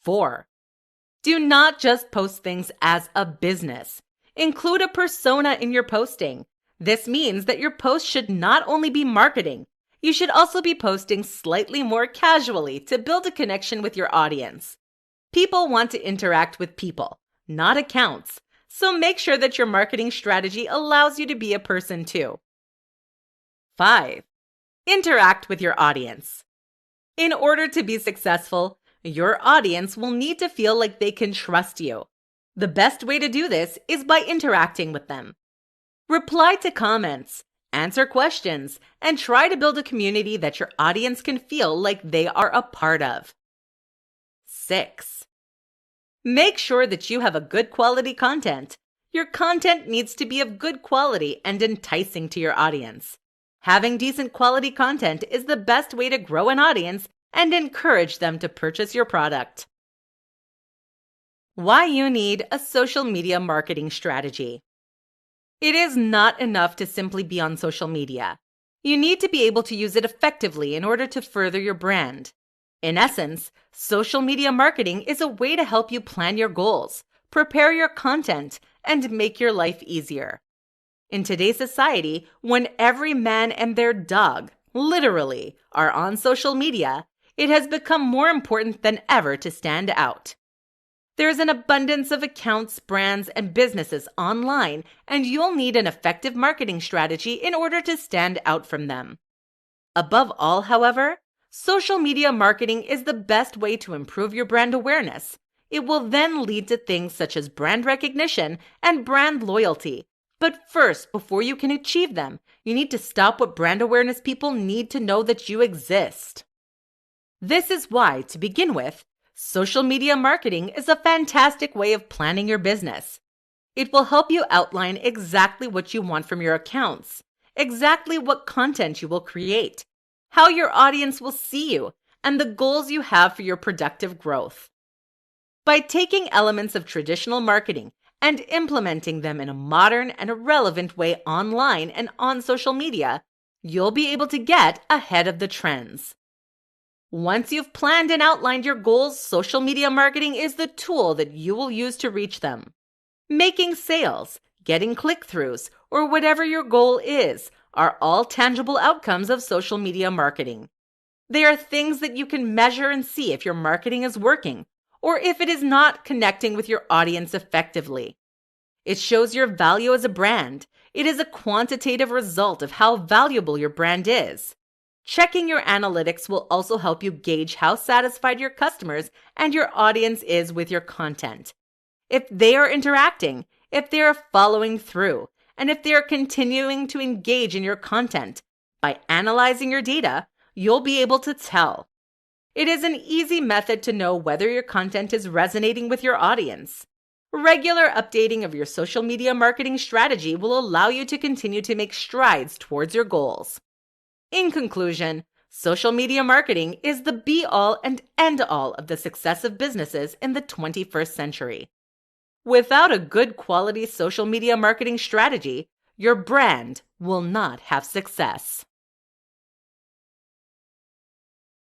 4. Do not just post things as a business. Include a persona in your posting. This means that your post should not only be marketing, you should also be posting slightly more casually to build a connection with your audience. People want to interact with people, not accounts, so make sure that your marketing strategy allows you to be a person too. 5. Interact with your audience. In order to be successful, your audience will need to feel like they can trust you. The best way to do this is by interacting with them. Reply to comments, answer questions, and try to build a community that your audience can feel like they are a part of. 6. Make sure that you have a good quality content. Your content needs to be of good quality and enticing to your audience. Having decent quality content is the best way to grow an audience and encourage them to purchase your product. Why you need a social media marketing strategy. It is not enough to simply be on social media. You need to be able to use it effectively in order to further your brand. In essence, social media marketing is a way to help you plan your goals, prepare your content, and make your life easier. In today's society, when every man and their dog, literally, are on social media, it has become more important than ever to stand out. There is an abundance of accounts, brands, and businesses online, and you'll need an effective marketing strategy in order to stand out from them. Above all, however, social media marketing is the best way to improve your brand awareness. It will then lead to things such as brand recognition and brand loyalty. But first, before you can achieve them, you need to stop what brand awareness people need to know that you exist. This is why, to begin with, social media marketing is a fantastic way of planning your business. It will help you outline exactly what you want from your accounts, exactly what content you will create, how your audience will see you, and the goals you have for your productive growth. By taking elements of traditional marketing and implementing them in a modern and a relevant way online and on social media, you'll be able to get ahead of the trends. Once you've planned and outlined your goals, social media marketing is the tool that you will use to reach them. Making sales, getting click-throughs, or whatever your goal is, are all tangible outcomes of social media marketing. They are things that you can measure and see if your marketing is working, or if it is not connecting with your audience effectively. It shows your value as a brand. It is a quantitative result of how valuable your brand is. Checking your analytics will also help you gauge how satisfied your customers and your audience is with your content. If they are interacting, if they are following through, and if they are continuing to engage in your content, by analyzing your data, you'll be able to tell. It is an easy method to know whether your content is resonating with your audience. Regular updating of your social media marketing strategy will allow you to continue to make strides towards your goals. In conclusion, social media marketing is the be-all and end-all of the success of businesses in the 21st century. Without a good quality social media marketing strategy, your brand will not have success.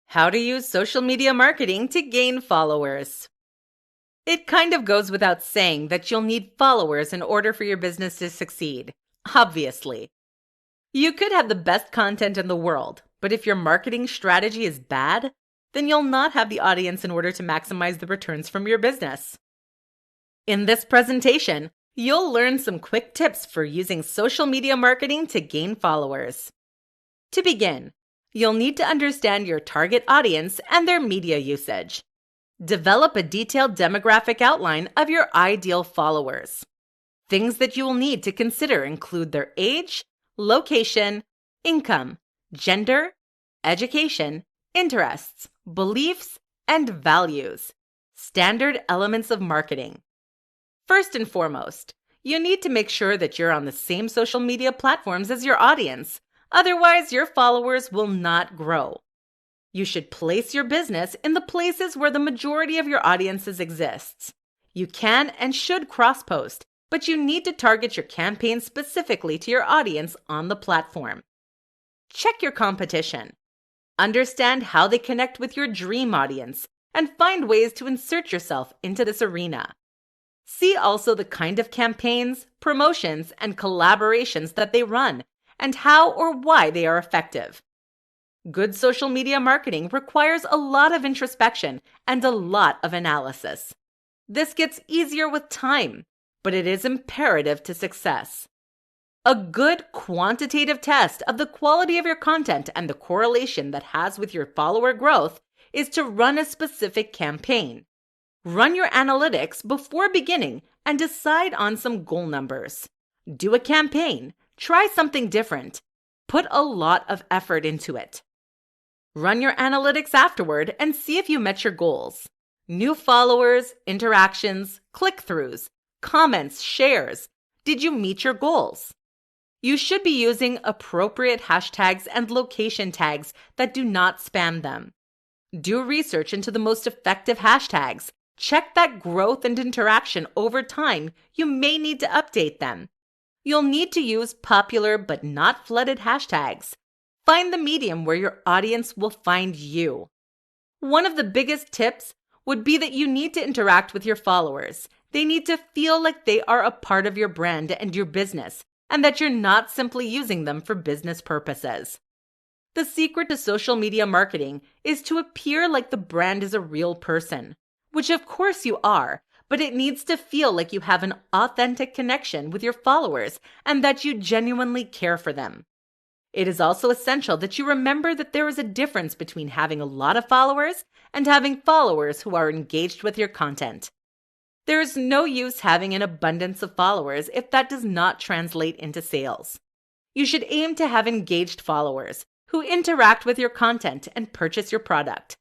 How to use social media marketing to gain followers. It kind of goes without saying that you'll need followers in order for your business to succeed, obviously. You could have the best content in the world, but if your marketing strategy is bad, then you'll not have the audience in order to maximize the returns from your business. In this presentation, you'll learn some quick tips for using social media marketing to gain followers. To begin, you'll need to understand your target audience and their media usage. Develop a detailed demographic outline of your ideal followers. Things that you will need to consider include their age, location, income, gender, education, interests, beliefs, and values. Standard elements of marketing. First and foremost, you need to make sure that you're on the same social media platforms as your audience. Otherwise, your followers will not grow. You should place your business in the places where the majority of your audiences exists. You can and should cross-post, but you need to target your campaign specifically to your audience on the platform. Check your competition. Understand how they connect with your dream audience and find ways to insert yourself into this arena. See also the kind of campaigns, promotions, and collaborations that they run, and how or why they are effective. Good social media marketing requires a lot of introspection and a lot of analysis. This gets easier with time, but it is imperative to success. A good quantitative test of the quality of your content and the correlation that has with your follower growth is to run a specific campaign. Run your analytics before beginning and decide on some goal numbers. Do a campaign. Try something different. Put a lot of effort into it. Run your analytics afterward and see if you met your goals. New followers, interactions, click-throughs, comments, shares. Did you meet your goals? You should be using appropriate hashtags and location tags that do not spam them. Do research into the most effective hashtags. Check that growth and interaction over time. You may need to update them. You'll need to use popular but not flooded hashtags. Find the medium where your audience will find you. One of the biggest tips would be that you need to interact with your followers. They need to feel like they are a part of your brand and your business, and that you're not simply using them for business purposes. The secret to social media marketing is to appear like the brand is a real person, which of course you are, but it needs to feel like you have an authentic connection with your followers and that you genuinely care for them. It is also essential that you remember that there is a difference between having a lot of followers and having followers who are engaged with your content. There is no use having an abundance of followers if that does not translate into sales. You should aim to have engaged followers who interact with your content and purchase your product.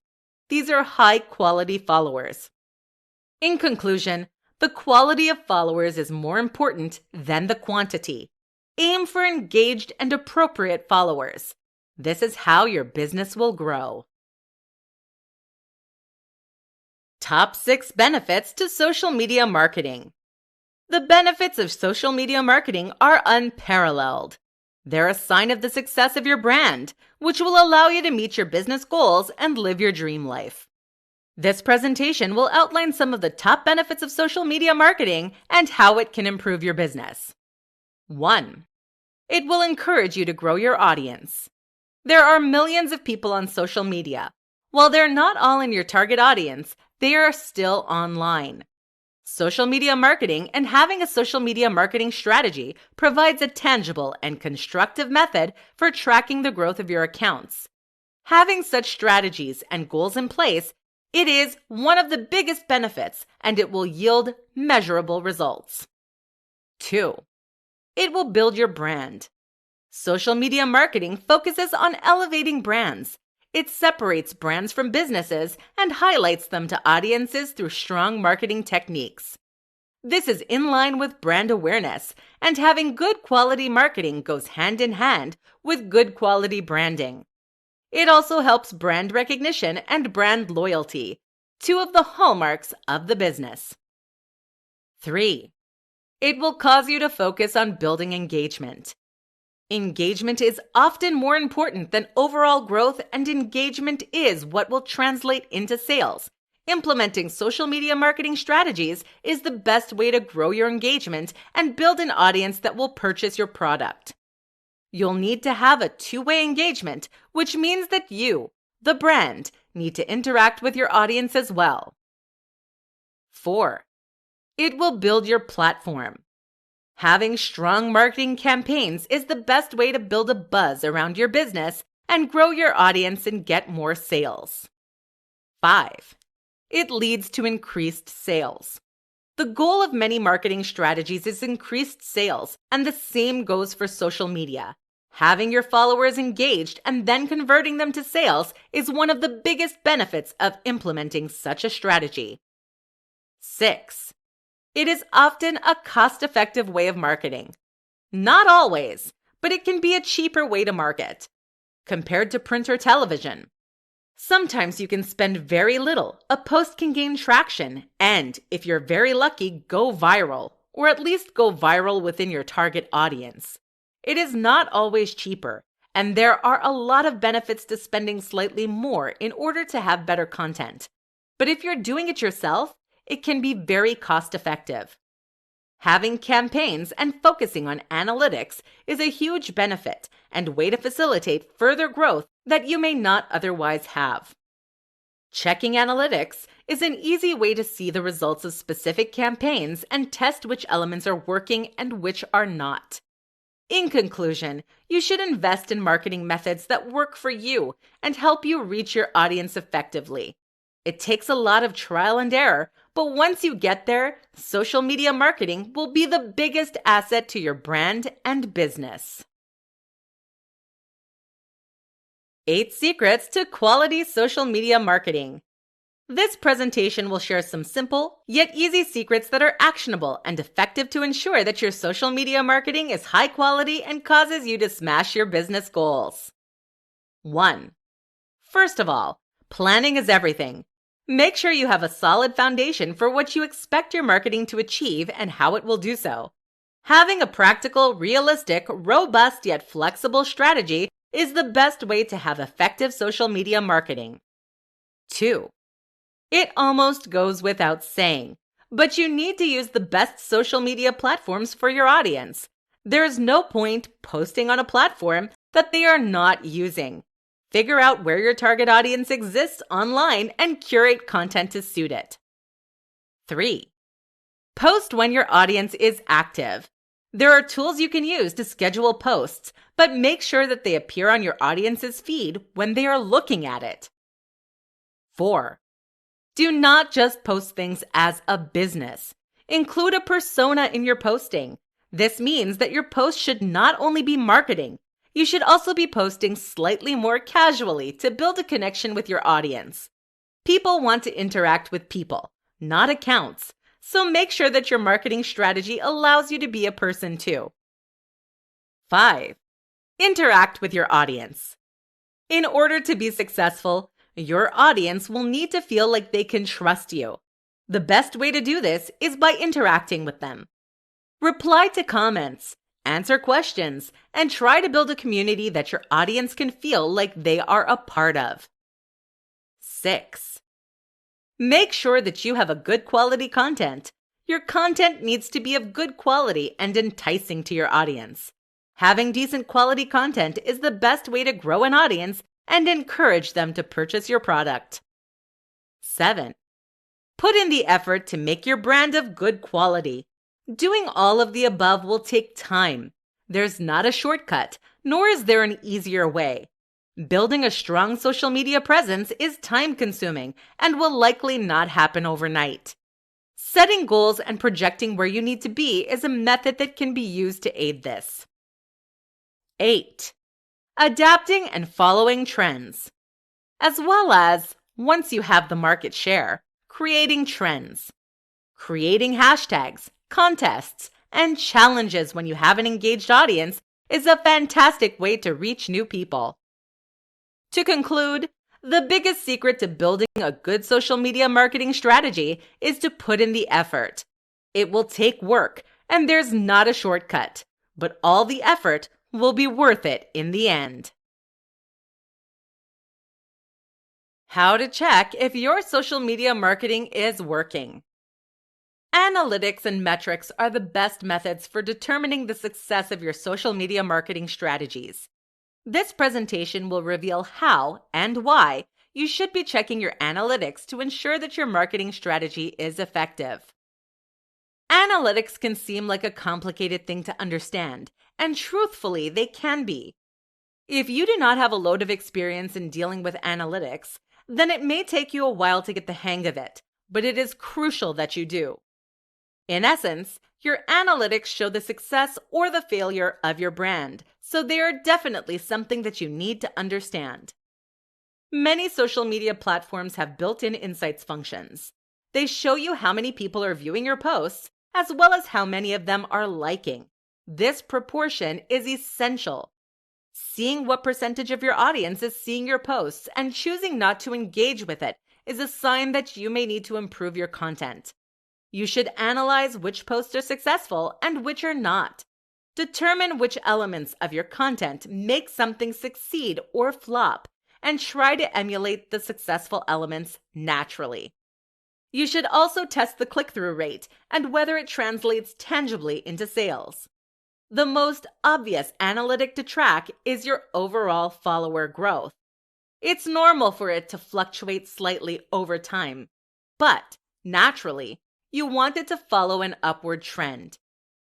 These are high-quality followers. In conclusion, the quality of followers is more important than the quantity. Aim for engaged and appropriate followers. This is how your business will grow. Top 6 benefits to social media marketing. The benefits of social media marketing are unparalleled. They're a sign of the success of your brand, which will allow you to meet your business goals and live your dream life. This presentation will outline some of the top benefits of social media marketing and how it can improve your business. 1. It will encourage you to grow your audience. There are millions of people on social media. While they're not all in your target audience, they are still online. Social media marketing and having a social media marketing strategy provides a tangible and constructive method for tracking the growth of your accounts. Having such strategies and goals in place, it is one of the biggest benefits, and it will yield measurable results. 2. It will build your brand. Social media marketing focuses on elevating brands. It separates brands from businesses and highlights them to audiences through strong marketing techniques. This is in line with brand awareness, and having good quality marketing goes hand in hand with good quality branding. It also helps brand recognition and brand loyalty, two of the hallmarks of the business. 3. It will cause you to focus on building engagement. Engagement is often more important than overall growth, and engagement is what will translate into sales. Implementing social media marketing strategies is the best way to grow your engagement and build an audience that will purchase your product. You'll need to have a two-way engagement, which means that you, the brand, need to interact with your audience as well. 4. It will build your platform. Having strong marketing campaigns is the best way to build a buzz around your business and grow your audience and get more sales. 5. It leads to increased sales. The goal of many marketing strategies is increased sales, and the same goes for social media. Having your followers engaged and then converting them to sales is one of the biggest benefits of implementing such a strategy. 6. It is often a cost-effective way of marketing. Not always, but it can be a cheaper way to market compared to print or television. Sometimes you can spend very little, a post can gain traction, and if you're very lucky, go viral, or at least go viral within your target audience. It is not always cheaper, and there are a lot of benefits to spending slightly more in order to have better content. But if you're doing it yourself, it can be very cost-effective. Having campaigns and focusing on analytics is a huge benefit and way to facilitate further growth that you may not otherwise have. Checking analytics is an easy way to see the results of specific campaigns and test which elements are working and which are not. In conclusion, you should invest in marketing methods that work for you and help you reach your audience effectively. It takes a lot of trial and error, but once you get there, social media marketing will be the biggest asset to your brand and business. 8 Secrets to Quality Social Media Marketing. This presentation will share some simple, yet easy secrets that are actionable and effective to ensure that your social media marketing is high quality and causes you to smash your business goals. 1. First of all, planning is everything. Make sure you have a solid foundation for what you expect your marketing to achieve and how it will do so. Having a practical, realistic, robust yet flexible strategy is the best way to have effective social media marketing. 2. It almost goes without saying, but you need to use the best social media platforms for your audience. There's no point posting on a platform that they are not using. Figure out where your target audience exists online and curate content to suit it. 3. Post when your audience is active. There are tools you can use to schedule posts, but make sure that they appear on your audience's feed when they are looking at it. 4. Do not just post things as a business. Include a persona in your posting. This means that your post should not only be marketing, you should also be posting slightly more casually to build a connection with your audience. People want to interact with people, not accounts, so make sure that your marketing strategy allows you to be a person too. 5. Interact with your audience. In order to be successful, your audience will need to feel like they can trust you. The best way to do this is by interacting with them. Reply to comments, answer questions, and try to build a community that your audience can feel like they are a part of. 6. Make sure that you have a good quality content. Your content needs to be of good quality and enticing to your audience. Having decent quality content is the best way to grow an audience and encourage them to purchase your product. 7. Put in the effort to make your brand of good quality. Doing all of the above will take time. There's not a shortcut, nor is there an easier way. Building a strong social media presence is time-consuming and will likely not happen overnight. Setting goals and projecting where you need to be is a method that can be used to aid this. 8. Adapting and following trends. As well as, once you have the market share, creating trends. Creating hashtags, contests, and challenges when you have an engaged audience is a fantastic way to reach new people. To conclude, the biggest secret to building a good social media marketing strategy is to put in the effort. It will take work, and there's not a shortcut, but all the effort will be worth it in the end. How to check if your social media marketing is working. Analytics and metrics are the best methods for determining the success of your social media marketing strategies. This presentation will reveal how and why you should be checking your analytics to ensure that your marketing strategy is effective. Analytics can seem like a complicated thing to understand, and truthfully, they can be. If you do not have a load of experience in dealing with analytics, then it may take you a while to get the hang of it, but it is crucial that you do. In essence, your analytics show the success or the failure of your brand, so they are definitely something that you need to understand. Many social media platforms have built-in insights functions. They show you how many people are viewing your posts, as well as how many of them are liking. This proportion is essential. Seeing what percentage of your audience is seeing your posts and choosing not to engage with it is a sign that you may need to improve your content. You should analyze which posts are successful and which are not. Determine which elements of your content make something succeed or flop, and try to emulate the successful elements naturally. You should also test the click-through rate and whether it translates tangibly into sales. The most obvious analytic to track is your overall follower growth. It's normal for it to fluctuate slightly over time, but naturally, you want it to follow an upward trend.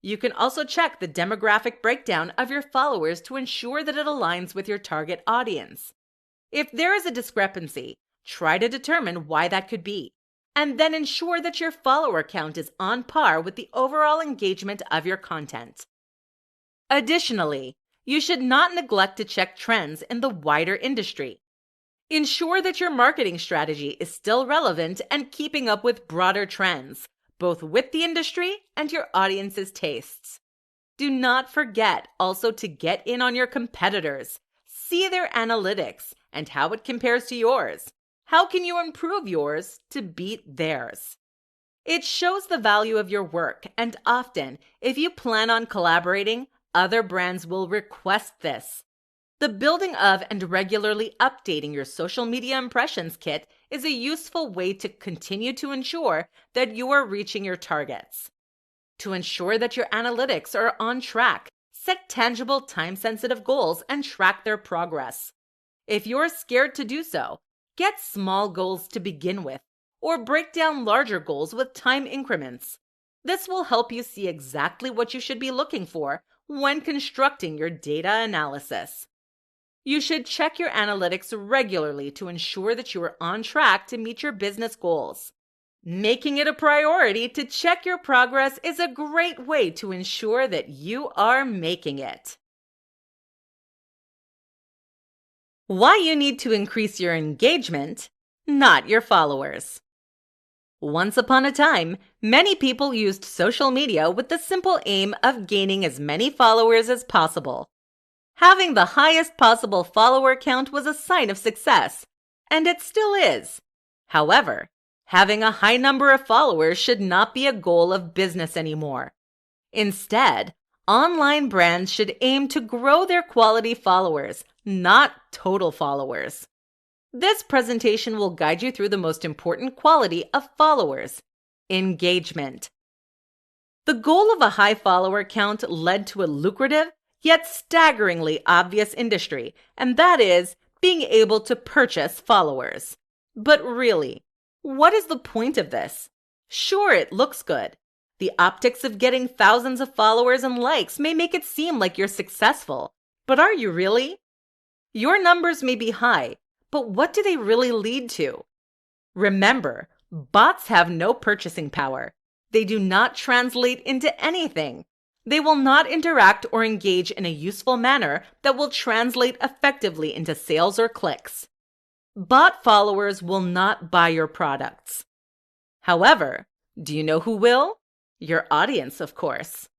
You can also check the demographic breakdown of your followers to ensure that it aligns with your target audience. If there is a discrepancy, try to determine why that could be, and then ensure that your follower count is on par with the overall engagement of your content. Additionally, you should not neglect to check trends in the wider industry. Ensure that your marketing strategy is still relevant and keeping up with broader trends, both with the industry and your audience's tastes. Do not forget also to get in on your competitors. See their analytics and how it compares to yours. How can you improve yours to beat theirs? It shows the value of your work, and often, if you plan on collaborating, other brands will request this. The building of and regularly updating your social media impressions kit is a useful way to continue to ensure that you are reaching your targets. To ensure that your analytics are on track, set tangible time-sensitive goals and track their progress. If you're scared to do so, get small goals to begin with, or break down larger goals with time increments. This will help you see exactly what you should be looking for when constructing your data analysis. You should check your analytics regularly to ensure that you are on track to meet your business goals. Making it a priority to check your progress is a great way to ensure that you are making it. Why you need to increase your engagement, not your followers. Once upon a time, many people used social media with the simple aim of gaining as many followers as possible. Having the highest possible follower count was a sign of success, and it still is. However, having a high number of followers should not be a goal of business anymore. Instead, online brands should aim to grow their quality followers, not total followers. This presentation will guide you through the most important quality of followers: engagement. The goal of a high follower count led to a lucrative, yet staggeringly obvious industry, and that is being able to purchase followers. But really, what is the point of this? Sure, it looks good. The optics of getting thousands of followers and likes may make it seem like you're successful, but are you really? Your numbers may be high, but what do they really lead to? Remember, bots have no purchasing power. They do not translate into anything. They will not interact or engage in a useful manner that will translate effectively into sales or clicks. Bot followers will not buy your products. However, do you know who will? Your audience, of course.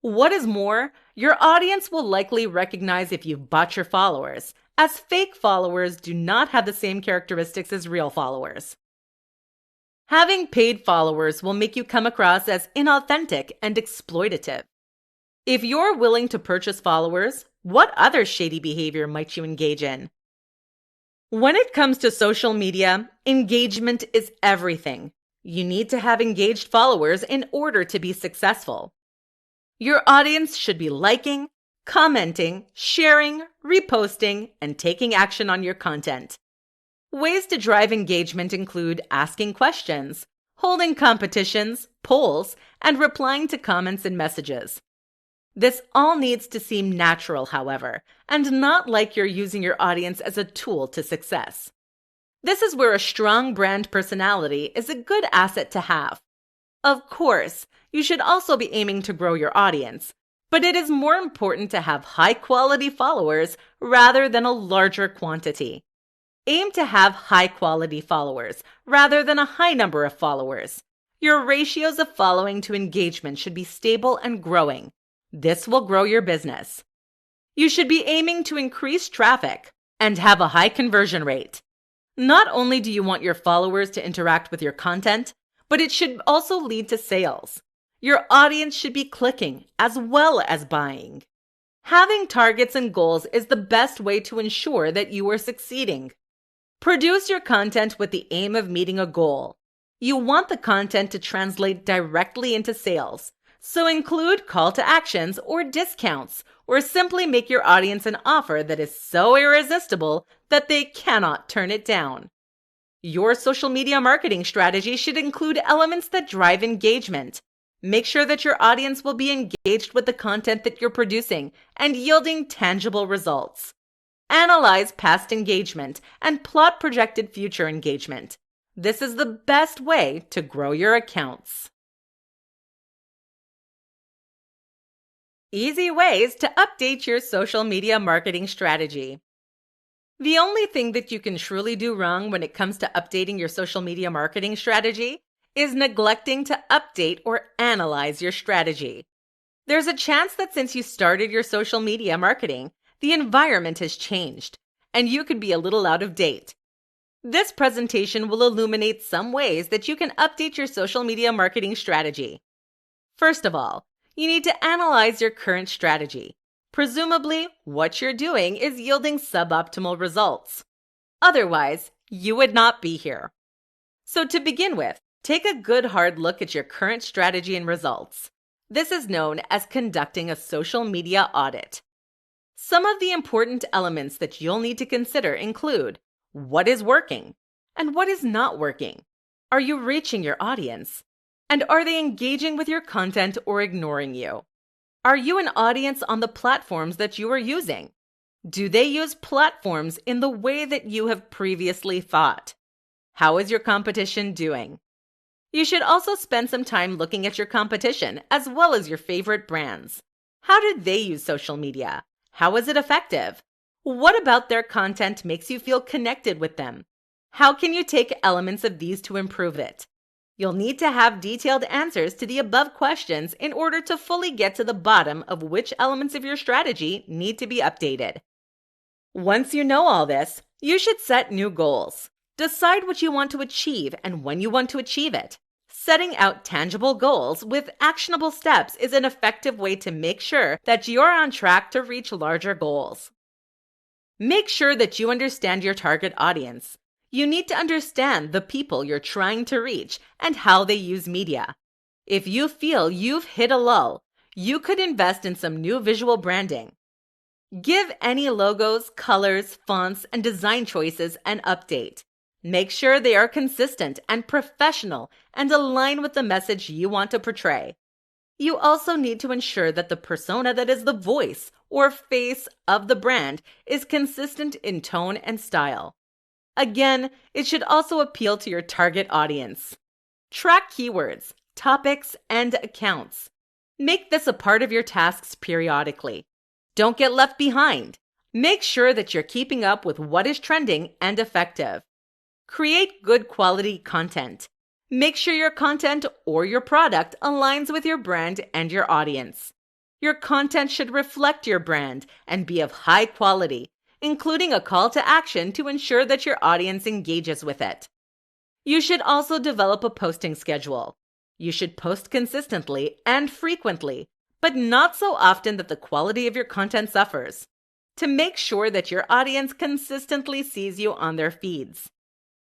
What is more, your audience will likely recognize if you've bought your followers, as fake followers do not have the same characteristics as real followers. Having paid followers will make you come across as inauthentic and exploitative. If you're willing to purchase followers, what other shady behavior might you engage in? When it comes to social media, engagement is everything. You need to have engaged followers in order to be successful. Your audience should be liking, commenting, sharing, reposting, and taking action on your content. Ways to drive engagement include asking questions, holding competitions, polls, and replying to comments and messages. This all needs to seem natural, however, and not like you're using your audience as a tool to success. This is where a strong brand personality is a good asset to have. Of course, you should also be aiming to grow your audience, but it is more important to have high-quality followers rather than a larger quantity. Aim to have high-quality followers rather than a high number of followers. Your ratios of following to engagement should be stable and growing. This will grow your business. You should be aiming to increase traffic and have a high conversion rate. Not only do you want your followers to interact with your content, but it should also lead to sales. Your audience should be clicking as well as buying. Having targets and goals is the best way to ensure that you are succeeding. Produce your content with the aim of meeting a goal. You want the content to translate directly into sales, so include call to actions or discounts, or simply make your audience an offer that is so irresistible that they cannot turn it down. Your social media marketing strategy should include elements that drive engagement. Make sure that your audience will be engaged with the content that you're producing and yielding tangible results. Analyze past engagement and plot projected future engagement. This is the best way to grow your accounts. Easy ways to update your social media marketing strategy. The only thing that you can truly do wrong when it comes to updating your social media marketing strategy is neglecting to update or analyze your strategy. There's a chance that since you started your social media marketing, the environment has changed, and you could be a little out of date. This presentation will illuminate some ways that you can update your social media marketing strategy. First of all, you need to analyze your current strategy. Presumably, what you're doing is yielding suboptimal results. Otherwise, you would not be here. So to begin with, take a good hard look at your current strategy and results. This is known as conducting a social media audit. Some of the important elements that you'll need to consider include what is working and what is not working. Are you reaching your audience? And are they engaging with your content or ignoring you? Are you an audience on the platforms that you are using? Do they use platforms in the way that you have previously thought? How is your competition doing? You should also spend some time looking at your competition as well as your favorite brands. How do they use social media? How is it effective? What about their content makes you feel connected with them? How can you take elements of these to improve it? You'll need to have detailed answers to the above questions in order to fully get to the bottom of which elements of your strategy need to be updated. Once you know all this, you should set new goals. Decide what you want to achieve and when you want to achieve it. Setting out tangible goals with actionable steps is an effective way to make sure that you're on track to reach larger goals. Make sure that you understand your target audience. You need to understand the people you're trying to reach and how they use media. If you feel you've hit a lull, you could invest in some new visual branding. Give any logos, colors, fonts, and design choices an update. Make sure they are consistent and professional and align with the message you want to portray. You also need to ensure that the persona that is the voice or face of the brand is consistent in tone and style. Again, it should also appeal to your target audience. Track keywords, topics, and accounts. Make this a part of your tasks periodically. Don't get left behind. Make sure that you're keeping up with what is trending and effective. Create good quality content. Make sure your content or your product aligns with your brand and your audience. Your content should reflect your brand and be of high quality, including a call to action to ensure that your audience engages with it. You should also develop a posting schedule. You should post consistently and frequently, but not so often that the quality of your content suffers, to make sure that your audience consistently sees you on their feeds.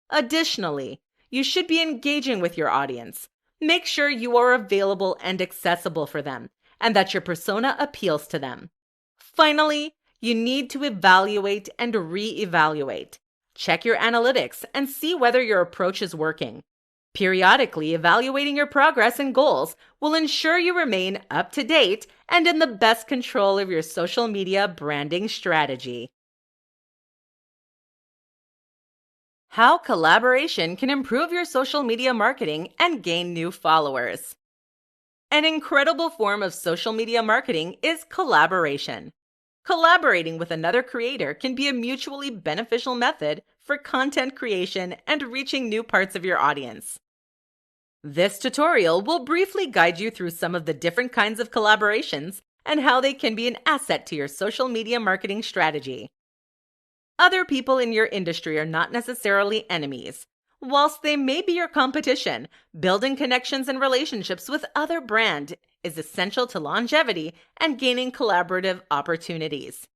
Additionally, you should be engaging with your audience. Make sure you are available and accessible for them, and that your persona appeals to them. Finally, you need to evaluate and re-evaluate. Check your analytics and see whether your approach is working. Periodically evaluating your progress and goals will ensure you remain up to date and in the best control of your social media branding strategy. How collaboration can improve your social media marketing and gain new followers. An incredible form of social media marketing is collaboration. Collaborating with another creator can be a mutually beneficial method for content creation and reaching new parts of your audience. This tutorial will briefly guide you through some of the different kinds of collaborations and how they can be an asset to your social media marketing strategy. Other people in your industry are not necessarily enemies. Whilst they may be your competition, building connections and relationships with other brands is essential to longevity and gaining collaborative opportunities.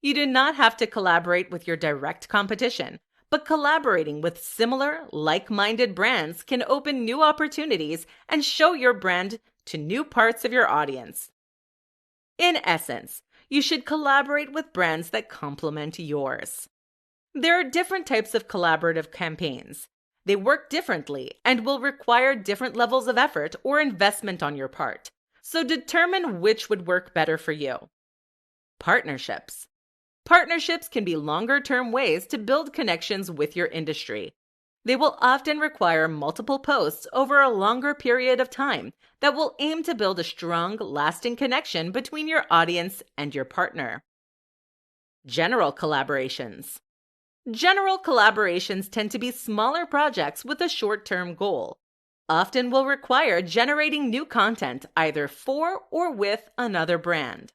You do not have to collaborate with your direct competition, but collaborating with similar, like-minded brands can open new opportunities and show your brand to new parts of your audience. In essence, you should collaborate with brands that complement yours. There are different types of collaborative campaigns. They work differently and will require different levels of effort or investment on your part, so determine which would work better for you. Partnerships. Partnerships can be longer-term ways to build connections with your industry. They will often require multiple posts over a longer period of time that will aim to build a strong, lasting connection between your audience and your partner. General collaborations. General collaborations tend to be smaller projects with a short-term goal. Often will require generating new content either for or with another brand.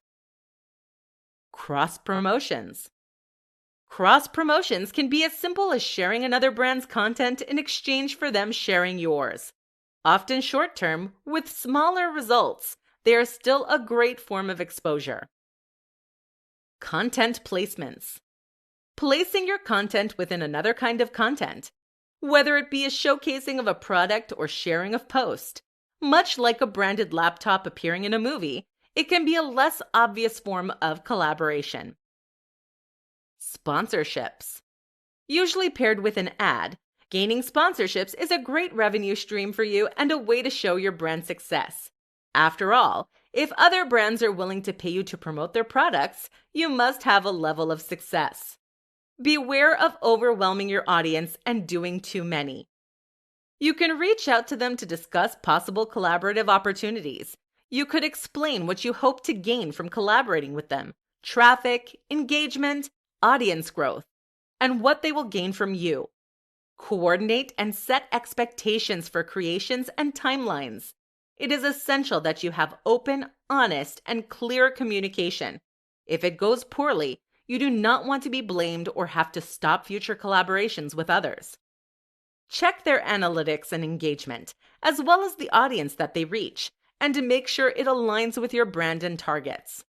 Cross-promotions. Cross-promotions can be as simple as sharing another brand's content in exchange for them sharing yours. Often short-term, with smaller results, they are still a great form of exposure. Content placements. Placing your content within another kind of content, whether it be a showcasing of a product or sharing of post. Much like a branded laptop appearing in a movie, it can be a less obvious form of collaboration. Sponsorships. Usually paired with an ad, gaining sponsorships is a great revenue stream for you and a way to show your brand success. After all, if other brands are willing to pay you to promote their products, you must have a level of success. Beware of overwhelming your audience and doing too many. You can reach out to them to discuss possible collaborative opportunities. You could explain what you hope to gain from collaborating with them, traffic, engagement, audience growth, and what they will gain from you. Coordinate and set expectations for creations and timelines. It is essential that you have open, honest, and clear communication. If it goes poorly, you do not want to be blamed or have to stop future collaborations with others. Check their analytics and engagement, as well as the audience that they reach, and to make sure it aligns with your brand and targets.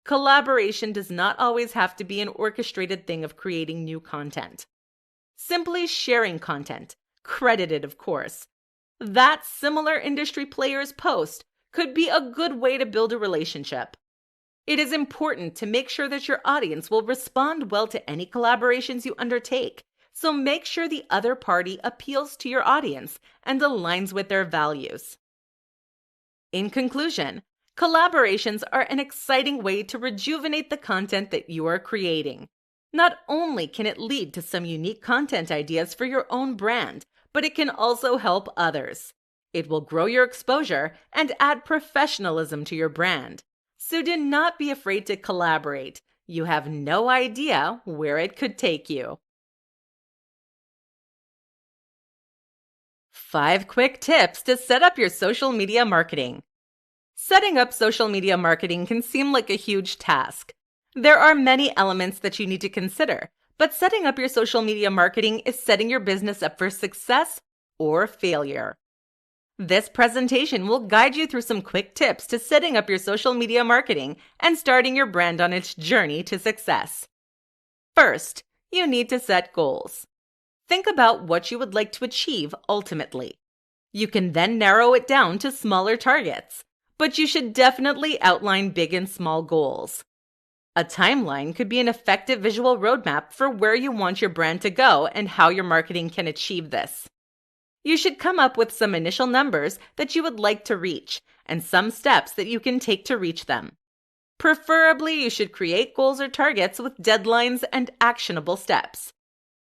Collaboration does not always have to be an orchestrated thing of creating new content. Simply sharing content, credited of course, that similar industry players post could be a good way to build a relationship. It is important to make sure that your audience will respond well to any collaborations you undertake, so make sure the other party appeals to your audience and aligns with their values. In conclusion, collaborations are an exciting way to rejuvenate the content that you are creating. Not only can it lead to some unique content ideas for your own brand, but it can also help others. It will grow your exposure and add professionalism to your brand. So do not be afraid to collaborate. You have no idea where it could take you. 5 quick tips to set up your social media marketing. Setting up social media marketing can seem like a huge task. There are many elements that you need to consider, but setting up your social media marketing is setting your business up for success or failure. This presentation will guide you through some quick tips to setting up your social media marketing and starting your brand on its journey to success. First, you need to set goals. Think about what you would like to achieve ultimately. You can then narrow it down to smaller targets, but you should definitely outline big and small goals. A timeline could be an effective visual roadmap for where you want your brand to go and how your marketing can achieve this. You should come up with some initial numbers that you would like to reach and some steps that you can take to reach them. Preferably, you should create goals or targets with deadlines and actionable steps.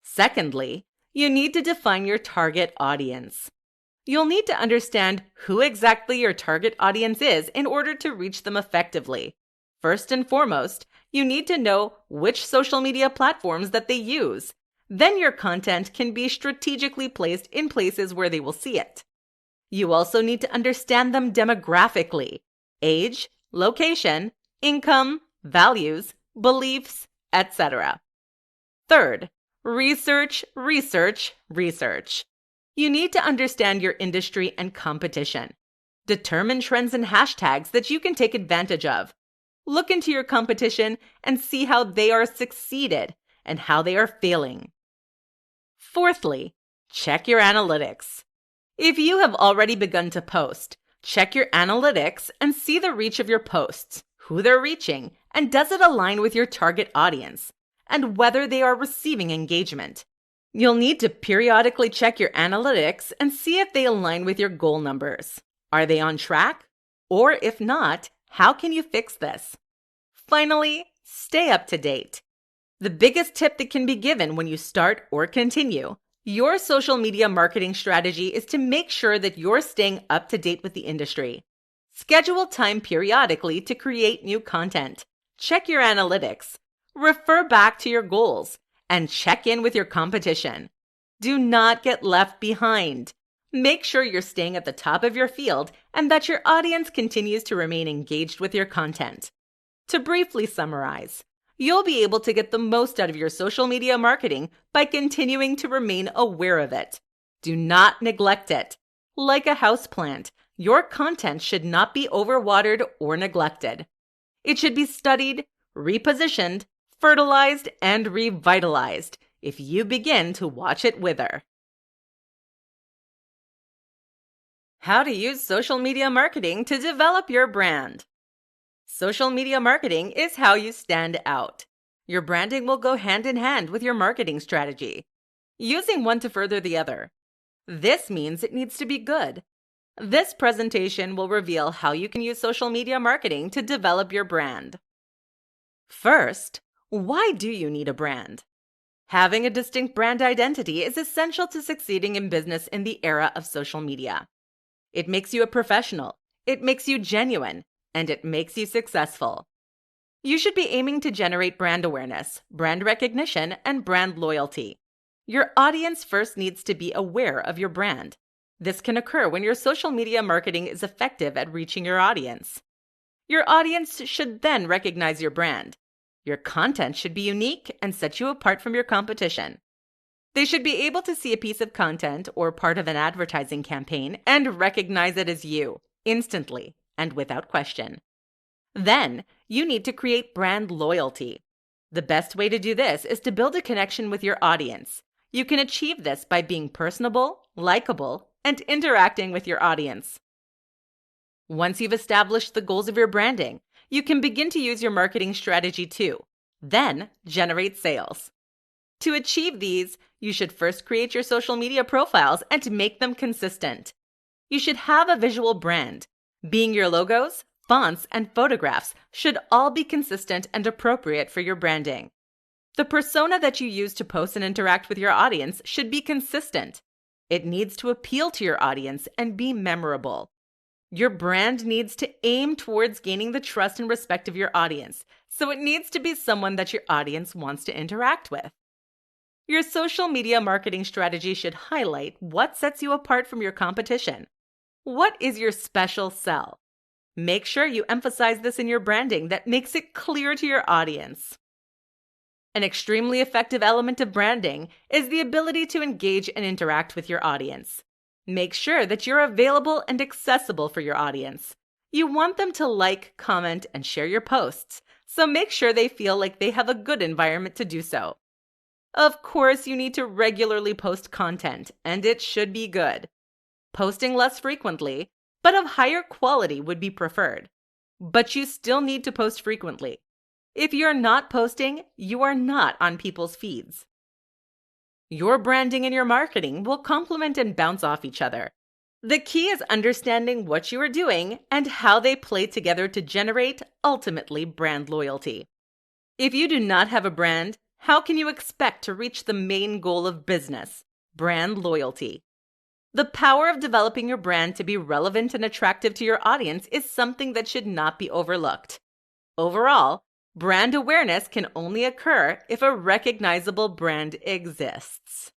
Secondly, you need to define your target audience. You'll need to understand who exactly your target audience is in order to reach them effectively. First and foremost, you need to know which social media platforms that they use. Then your content can be strategically placed in places where they will see it. You also need to understand them demographically: age, location, income, values, beliefs, etc. Third, research. You need to understand your industry and competition. Determine trends and hashtags that you can take advantage of. Look into your competition and see how they are succeeded and how they are failing. Fourthly, check your analytics. If you have already begun to post, check your analytics and see the reach of your posts, who they're reaching, and does it align with your target audience, and whether they are receiving engagement. You'll need to periodically check your analytics and see if they align with your goal numbers. Are they on track? Or if not, how can you fix this? Finally, stay up to date. The biggest tip that can be given when you start or continue your social media marketing strategy is to make sure that you're staying up to date with the industry. Schedule time periodically to create new content. Check your analytics. Refer back to your goals and check in with your competition. Do not get left behind. Make sure you're staying at the top of your field and that your audience continues to remain engaged with your content. To briefly summarize, you'll be able to get the most out of your social media marketing by continuing to remain aware of it. Do not neglect it. Like a houseplant, your content should not be overwatered or neglected. It should be studied, repositioned, fertilized, and revitalized if you begin to watch it wither. How to use social media marketing to develop your brand. Social media marketing is how you stand out. Your branding will go hand in hand with your marketing strategy, using one to further the other. This means it needs to be good. This presentation will reveal how you can use social media marketing to develop your brand. First, why do you need a brand? Having a distinct brand identity is essential to succeeding in business in the era of social media. It makes you a professional, it makes you genuine, and it makes you successful. You should be aiming to generate brand awareness, brand recognition, and brand loyalty. Your audience first needs to be aware of your brand. This can occur when your social media marketing is effective at reaching your audience. Your audience should then recognize your brand. Your content should be unique and set you apart from your competition. They should be able to see a piece of content or part of an advertising campaign and recognize it as you, instantly and without question. Then, you need to create brand loyalty. The best way to do this is to build a connection with your audience. You can achieve this by being personable, likable, and interacting with your audience. Once you've established the goals of your branding, you can begin to use your marketing strategy too. Then, generate sales. To achieve these, you should first create your social media profiles and make them consistent. You should have a visual brand, being your logos, fonts, and photographs should all be consistent and appropriate for your branding. The persona that you use to post and interact with your audience should be consistent. It needs to appeal to your audience and be memorable. Your brand needs to aim towards gaining the trust and respect of your audience, so it needs to be someone that your audience wants to interact with. Your social media marketing strategy should highlight what sets you apart from your competition. What is your special sell? Make sure you emphasize this in your branding that makes it clear to your audience. An extremely effective element of branding is the ability to engage and interact with your audience. Make sure that you're available and accessible for your audience. You want them to like, comment, and share your posts, so make sure they feel like they have a good environment to do so. Of course, you need to regularly post content, and it should be good. Posting less frequently, but of higher quality would be preferred. But you still need to post frequently. If you're not posting, you are not on people's feeds. Your branding and your marketing will complement and bounce off each other. The key is understanding what you are doing and how they play together to generate, ultimately, brand loyalty. If you do not have a brand, how can you expect to reach the main goal of business, brand loyalty? The power of developing your brand to be relevant and attractive to your audience is something that should not be overlooked. Overall, brand awareness can only occur if a recognizable brand exists.